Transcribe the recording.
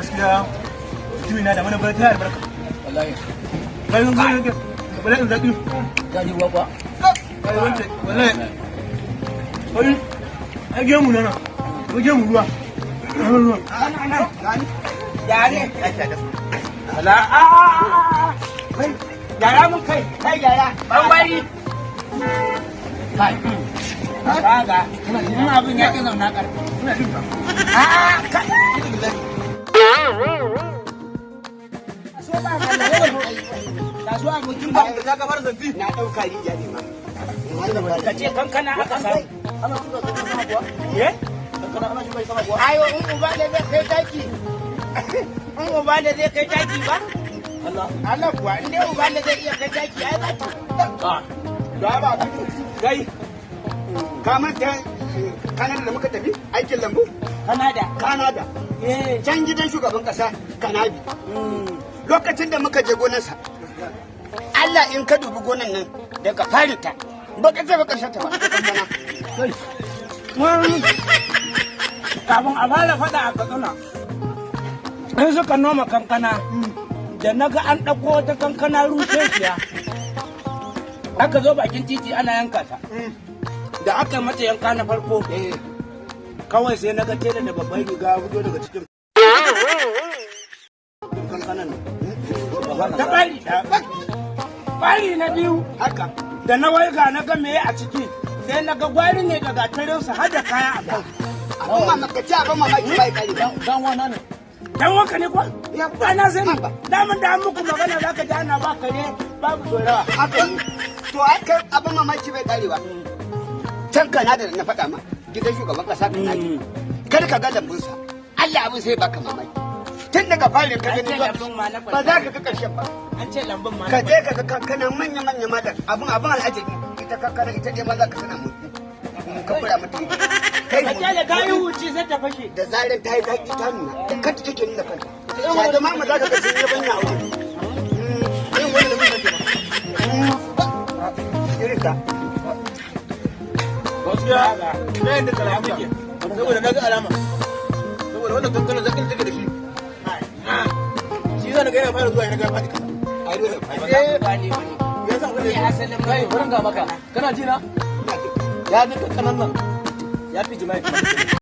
gaskiya mutumi na da mana bar ta albarka wallahi kai mun gani ke wallahi in zaki ka ji wa kwa kai wance wallahi kai ai ge mu nana ko ge mu ruwa ana ya ne wala kai yara mun kai yara ban bari kai kaga ina abin ya ke zauna kar ina jin ka kasuwa mutum ba da ka bar zanti na dauka riya ne ma ka ce kankana aka samu ana tuka sama kuwa kankana ana tuka sama kuwa ayo in uba da zai kai taki in uba da zai kai taki ba Allah kuwa in dai uba da zai iya kai taki ai ba da ba kai ka manta Kanada da muka tafi aikin lambu Kanada can gidan shugaban kasa Kanabi lokacin da muka je gonarsa Allah in ka dubi gonan nan daga farinta ba ka zaba karshen ta ba kankana kafin a fara fada a Katsina in suka noma kankana da naga an ɗauko wata kankana rushe shiya aka zo bakin titi ana yanka ta da aka mata yanka na farko kawai sai na ga tela da babban riga fito daga cikin kankanan ta bari na biyu haka da na waiga na ga meye a ciki sai na ga gwari ne daga tarinsa har da kaya a kan abin mamakaci abin mamaki bai kare dan wana ne dan wanka ne kuwa ba na sani daman da muku magana zaka ji ana ba kare babu tsorawa haka ne to ai kai abin mamaki bai kare ba can Kanada da na faɗa ma gidan shugaban ƙasa Kanada kar ka ga lambunsa Allah abin sai baka mamaki tun daga farin ka gani ba za ka ga ƙarshen ba an ce lambun ma ka je ka ga kankana manya ma da abin al'ajabi ita kankana ita dai ma za ka sana mutu ka kura mata kai mu da kayi wuce sai ta fashe da zarar ta yi zaki ta nuna da kanta take nuna kanta sai da mama za ka ga sun yi banya a wuri yin wani da mutum ke irin ka gaskiya na yadda kalama ke saboda na ga alama saboda wannan kankanar zakin take da shi shi zan ga yana fara zuwa yana ga faɗi kasa ya san wani asalin mai burin ga maka kana ji na ya ji kankanan nan ya fi jima'i